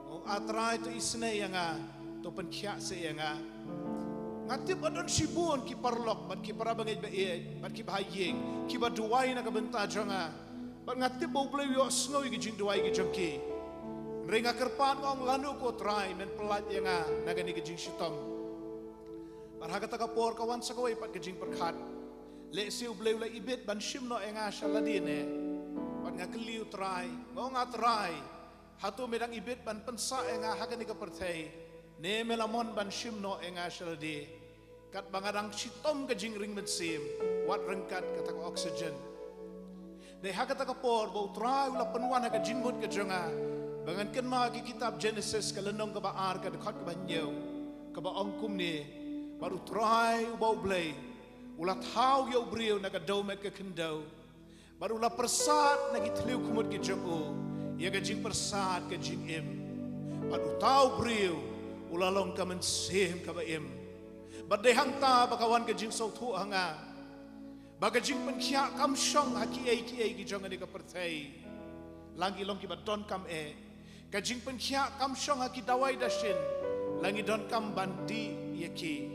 ong atrai to isne yang to penkia se yang ngatip adon sibun ki parlok ban ki parabangej bae ban ki bahayeng ki baduai na kabenta jonga ban ngatip bau blay yo snow ki jing duai ki jongki ringa kerpan ngong lanu ko try men pelat yang nagani kejing sitom parha kata kapor kawan sakawai pat kejing perkhat le siu bleu la ibet ban shimno enga shaladine pat ngakliu try ngong try hatu medang ibet ban pensa enga hakani ka perthai ne melamon ban shimno enga shaladi kat bangadang sitom kejing ring mensim wat rengkat kata oksigen de hakata kapor bau try la penwan ka jingbut ka jonga bangan ken ma ki kitab Genesis kalenong ka baar ka dekat ka banyo ka ba ongkum ni baru try ubau blay ulat hau yo brio na ka domet ka kendo baru la persat na gitliu kumut ki jogo ya ka jing persat ka jing im baru tau brio ulalong ka mensim ka ba im badehang ta bakawan ka jing sautu hanga baga jing penkhia kam shong aki ai ki jonga ni ka perthai langi long ki ba don kam kajing penkhia kam shong aki dawai dashin langi don kam bandi yaki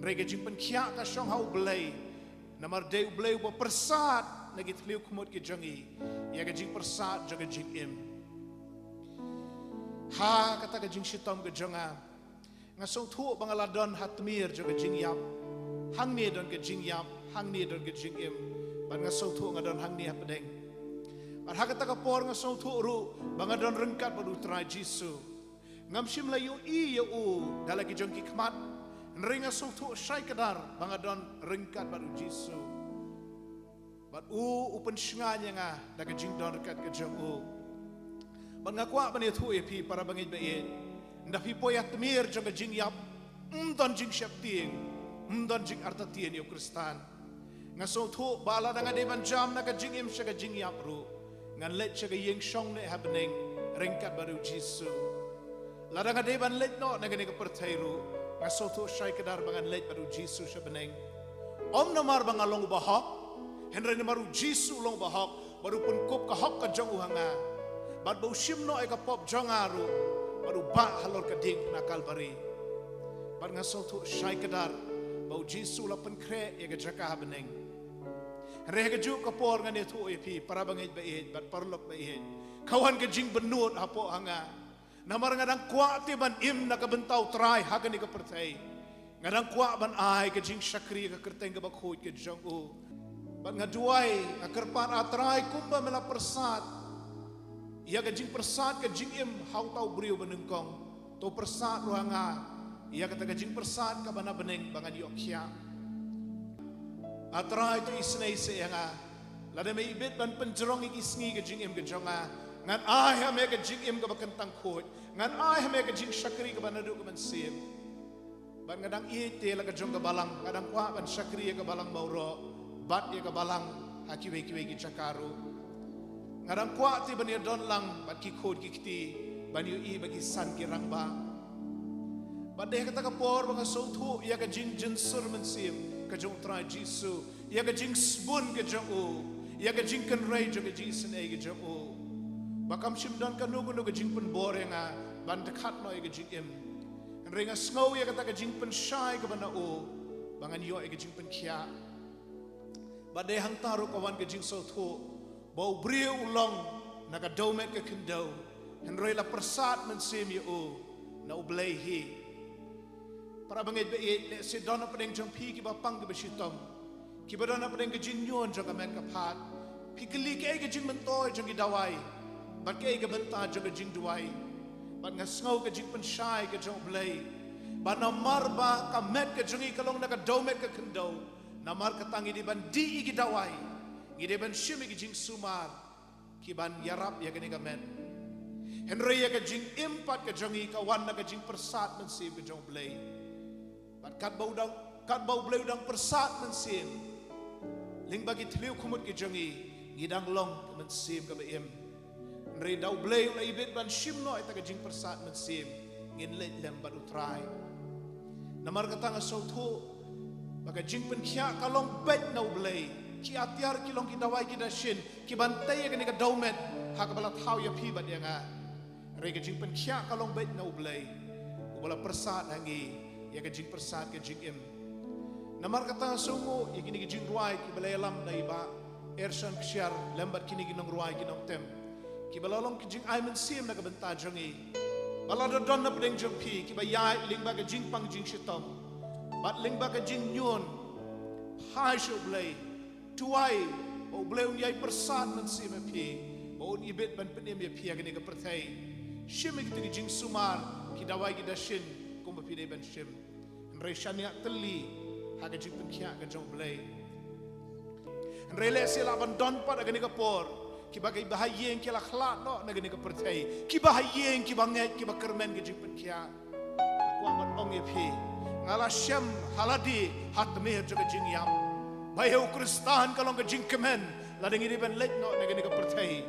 rega jing penkhia ka shong hau blay namar de blay bo persat nagit liu kumut ki jongi ya kajing persat joga jing im ha kata kajing shitom ke jonga ngasong thu bangaladon hatmir joga jing yap hang ni don ke jing yap hang ni don ke jing im ban ngasong thu ngadon hang ni hapdeng Harhakata kapor nga song turu bangadon rengkat badu try Jisu ngamsim layu I ya u dalagi jongki kmat nringa song tu syai kadar bangadon rengkat badu Jisu bat upen shnganya nga daga jingdon rekat ke jong ban ngakwa ban itu epi para bangit bae ndapi poyat mir jong jing yap don jing syapting don jing artatien yo kristan nga song tu bala danga de ban jam na ka jing im syaga jing yap ru ngan let chaga yeng shong ne happening rengkat baru Jisu ladang ade ban let no nagani ka perthairu ngasoto syai kadar bangan let baru Jisu happening om namar bangalong bahok henre namaru Jisu long bahok baru pun kop ka hok ka jong uhanga bad bau shimno e ka pop jongaru baru ba halor ka ding na kalbari bad ngasoto syai kadar bau Jisu la pen kre e ka jaka happening Rega ju kapor ngane tu epi para bangit bae bat parlok bae kawan ke jing benut hapo hanga namar ngadang kwa ti ban im na kabentau try hagani ka perthai ngadang kwa ban ai ke jing syakri ka kerteng ka bakhoi ke jong ban ngaduai akerpan atrai kumba mela persat ia ke jing persat ke jing im hau tau brio benengkong to persat ruanga ia kata ke jing persat ka bana beneng bangan yokya Atra itu isnei seanga lada me ibet ban penjerong ikisngi ke jing im ke jonga ngan ai ha me ke jing im ke bakentang khot ngan ai ha me ke jing syakri ke banadu ke mensim ban ngadang ite la ke jong ke balang ngadang kwa ban syakri ke balang bauro bat ye ke balang hakiwe kiwe ki chakaru ngadang kwa ti ban ye don lang bat ki khot ki kiti ban yu I bagi san ki rangba badeh kata ka por bang sautu ya ke jing jensur mensim kajong try Jisu ya kajing sbun kajong ya kajing kan rai jo kajing senai kajong bakam simdan kanu kanu kajing pen borenga ban dekat no ya kajing im renga snow ya kata kajing pen syai ke bana bangan yo ya kajing pen kia badai hang taru kawan kajing sautu bau brio ulong naga domet ke kendo henroi la persat mensim yo na ublehi para bangit bae le se dona pedeng jong pi ki bapang ke besitom ki badona pedeng ke jinyon jong amen ka phat pi kli ke jing mentoy jong ki dawai bat ke benta jong ke jing duai bat ngasngau ke jing pensyai ke jong blai bat namar ba ka met ke jong kalong na ka domet ke kendo namar ka tangi di ban di ki dawai ngide ban shimi ki jing sumar ki ban yarap ya ke ni ka men henry ya ke jing impat ke jong ka wan na ke jing persat mensi ke jong blai Bat kat bau bleu dang persat mensim ling bagi tliu kumut ki jongi ngidang long mensim ka beim Re dau blay ula ibit ban shim no ita ka jing persat man sim ngin let lem bat utrai. Namar kata nga so thu baka jing pen khia kalong bet no blay ki atiar kilong ki dawai ki da shin ki bantai ka ni ka daumet ha ka bala thau ya phi bat ya nga. Re ka jing pen khia kalong bet no blay bala persat hangi ya ka jing persat ka jing im. Namar kata sungo ya kini jing ruai ki balay lam na iba ersan ksyar lembat kini ginong ruai ginong tem ki balalong ki jing aiman sim na kabenta jangi balado don na pedeng jong pi ki bayai ling ba ka jing pang jing shitong bat ling ba ka jing nyun hai sho blay tuai o blay yai persat man sim pi o ibet ban penem ya pi agani ka perthai shim ki jing sumar ki dawai ki dashin kum pi de ban shim reshania teli haga jing penkhia ka jong blay rele sila ban don pa agani ka por ki bagai bahayeng ki la khla no agani ka perthai ki bahayeng ki banget ki bakermen ka jing penkhia aku amat ong epi ngala shem haladi hat me ka jing yam bayu kristan kalong ka jing kemen la dengi ben let no agani ka perthai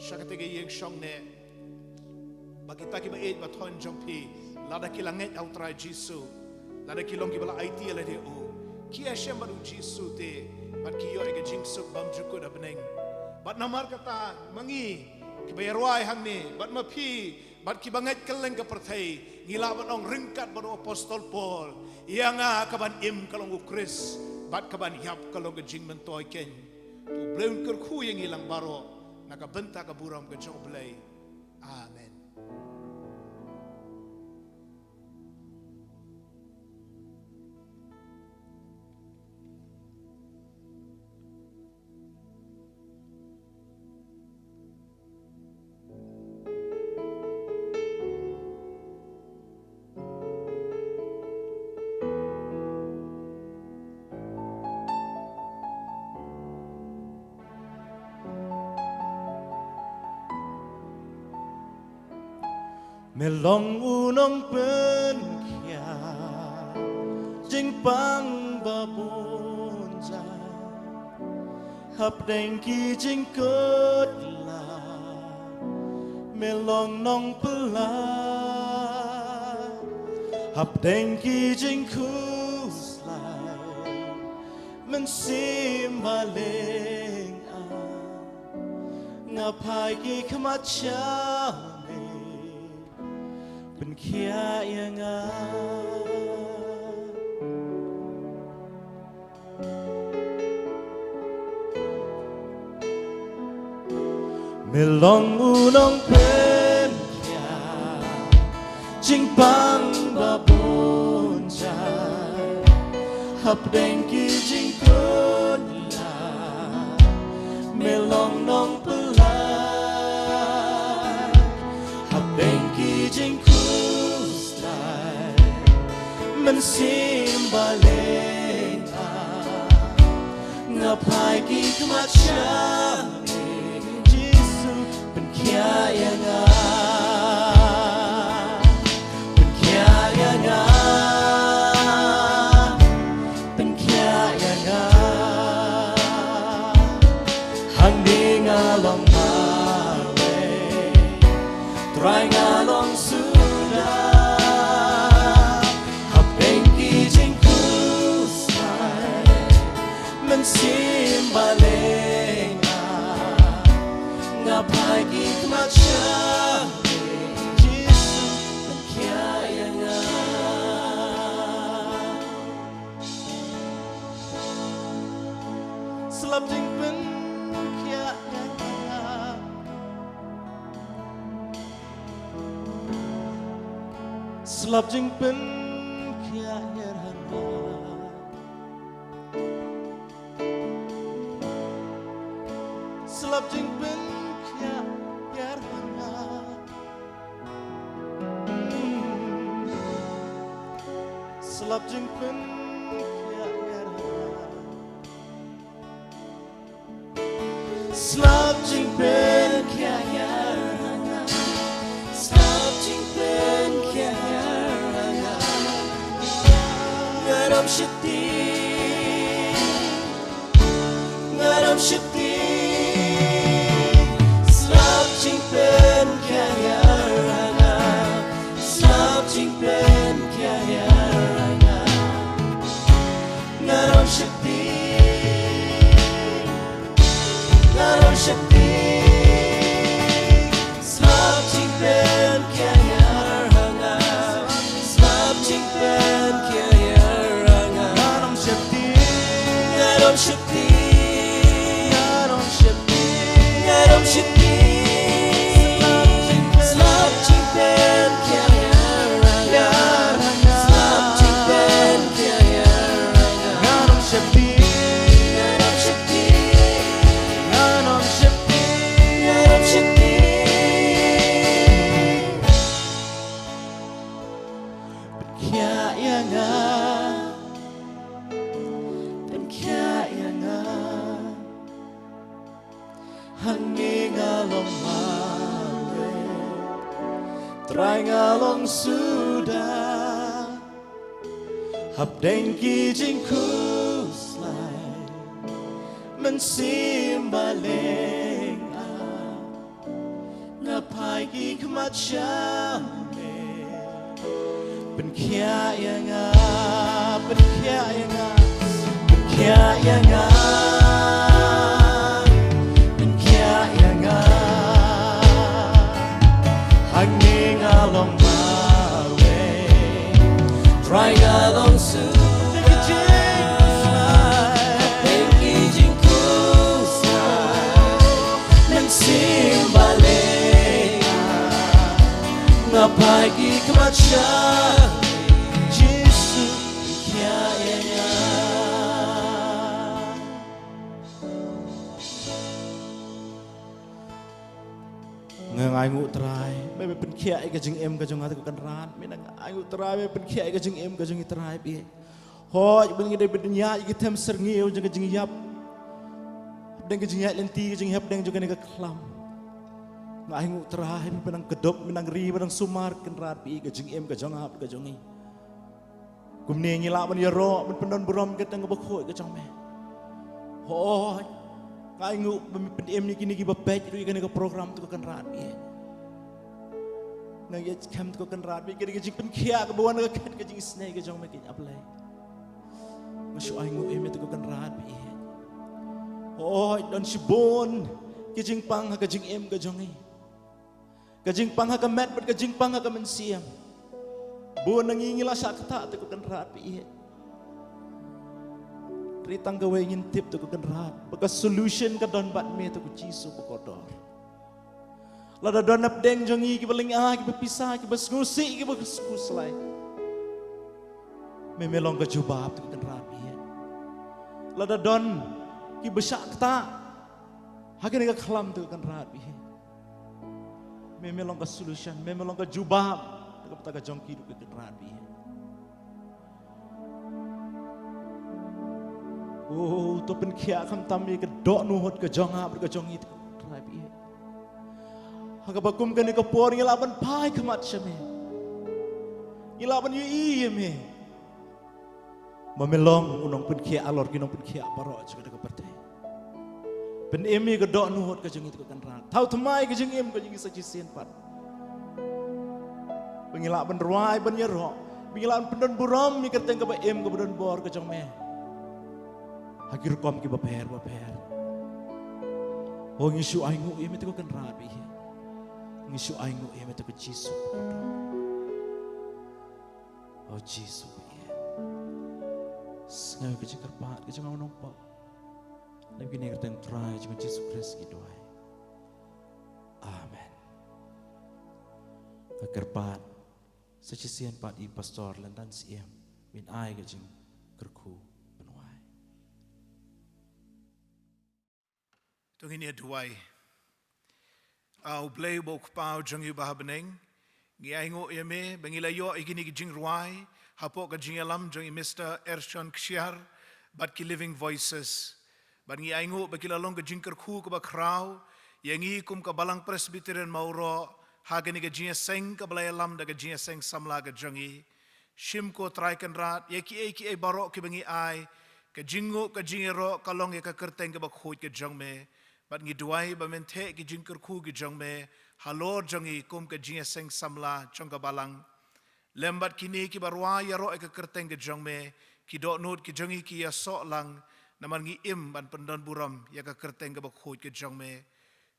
shakate ge yeng shong ne bagi ta ki ba et ba thon jong pi la da ki langet outrai jisu lada kilong kibala IT ala de o ki ashem baru jisu te bat ki yo ega jing suk bam juko da beneng bat namar kata mangi ki bayarwai hang ni bat ma phi bat ki banget keleng ka perthai ngila bat ong ringkat baru apostol Paul yanga kaban im kalong ukris bat kaban yap kalong ka jing mentoy ken tu bleun ker khu yang ilang baro naka benta ka buram ka jong blay. Amen. Melong unong pen kia jing pang babunja hap deng ki jing kot la melong nong pela hap deng ki jing kus lai men sim baleng a ngapai ki khamat chaเป็นเขียยังไงไม่ลองอูนองเป็นเขียจิงปังบาบุญใจหับเด้งกีจิงกุนลาไม่ลองน้องเปลาหับเด้งกีจิงมันซิมบาเลงอาngapai ki kemacane Yesuเป็นแค่ยังไงเป็นแค่ยังไงเป็นแค่ยังไงหังดีงาลองมาเวตรายงาลองสุดาsim baleng ngapai ki kemacane Yesu ben kia yang selap jing ben kia yang selap jing ben kia yang selap jing ben kia yar hanga selap jing ben kia yar hanga selap jing ben kia yar hanga selap jing ben kia yar hanga ngaram shiti ngaram shiti jing yangเป็นแค่ยังhanging along my way trying along sudah habdengki jingku slide mensimbaleng ngapai ki kemacamเป็นแค่ยังเป็นแค่ยังเป็นแค่ยังhanging along my way trying along soon ngapai ki kemacam Yesus kaya ngai ngu trai me pen kia ai ka jing em ka jong ata kan ran me nang ai ngu trai me pen kia ai ka jing em ka jong trai bi ho ben ngi de ben nya i tem ser ngi eu jong ka jing yap den ka jing ya lenti ka jing yap den jong ka ne ka klam ngai ngu trai me pen nang kedop me nang ri me nang sumar kan rat bi ka jing em ka jong ap ka jong i kum ne ngi la man ya ro man pen don burom ka tang ba khoi ka jong me ho ngai ngu me pen em ni kini ki ba pej ru ka ne ka program tu kan rat bi nang ya kam tu kan rat bi ka jing pen khia ka bawan ka kat ka jing snake ka jong me ki aplai masuk ai ngu em tu kan rat bi oh don si bon ki jing pang ka jing em ka jong i ka jing pang ka met ka jing pang ka men siam bon nang ingila sa kata tu kan rat bi ritang ka we ngin tip tu kan rat baka solution ka don bat me tu jisu ko kodor lada don ap deng jong i ki baling ki pisah ki basgusi ki basgus lai me melong ka jubab tu kan rat bi lada don ki besyak ta hakin ka khalam tu kan rat bi me melong ka solution me melong ka jubab tu ka jong ki tu kan rat bi oh to pen khia kham tam mi ka do nu hot ka jong ha ka jong i tu rat bi ha ka bakum kan ka por ngila ban pai khamat shame ngila ban yu i me mamelong unong pen khia alor ki nong pen khia paro juga ka perte pen emi ka do nu hot ka jong itu kan rat thau thamai ka jong em ka jong sa chi sen pat pengila ban ruai ban ya ro pengila ban pendon buram mi ka teng ka ba em ka pendon bor ka jong me hakir kom ki ba pher ho ngisu ai ngu em itu kan rat bi ngisu ai ngu em itu ka jisu oh jisu Sengaja kerja kerpat, kerja ngau nompak. Lagi ni kerja try, cuma Yesus Kristus gitu ay. Amen. Kerpat, secisian pat i pastor lantan siam, min ay kerja kerku penuai. Tung ini duai. Au play bok pau jang yu bahabeneng. Ngi aingo yame bengilayo igini jing ruai. Hapo ka jing alam jang Mr. Ershon Kshiar bat ki living voices bat ngi aingo ba kilalong ka jing kerku ka ba kraw yangi kum ka balang presbyterian mauro hagani ka jing seng ka balay alam da ka jing seng samla ka jangi shim ko try kan rat eki baro ki bangi ai ka jingo ka jingero ka long ka kerteng ka ba khoi ka jang me bat ngi duai ba mente ki jing kerku ki jang me halor jangi kum ka jing seng samla chong ka balang lembat kini ki barwa ya ro ka kerteng ke jong me ki do not ki jongi ki ya so lang naman ngi im ban pendon buram ya ka kerteng ke bakhoi ke jong me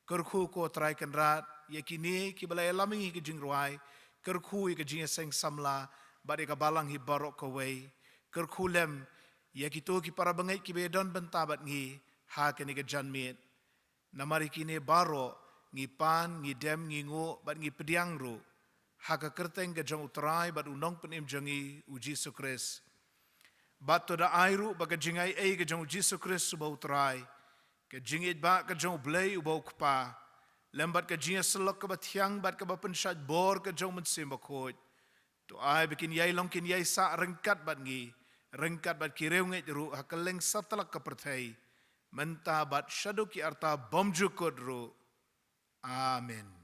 kerku ko trai kan rat ya kini ki balai lami ki jing ruai kerku ke jing seng samla ba de ka balang hi barok ko wei kerku lem ya ki to ki para bangai ki bedon bentabat ngi ha ke ni ke janmit namari kini baro ngi pan ngi dem ngi ngo bat ngi pediang ru haka kerteng ke jong utrai bat unong penim jangi uji sukres bat to da airu baga jingai ke jong uji sukres suba utrai ke jingit ba ke jong blay uba ukpa lembat ke jinga selok ke batiang bat ke bapen syat bor ke jong mensim bakoj Tu ai bikin yai long kin yai sa rengkat bat ngi. Rengkat bat kireu ngai ru hakeleng satalak kepertai. Menta bat syadu ki arta bom jukut ru. Amin.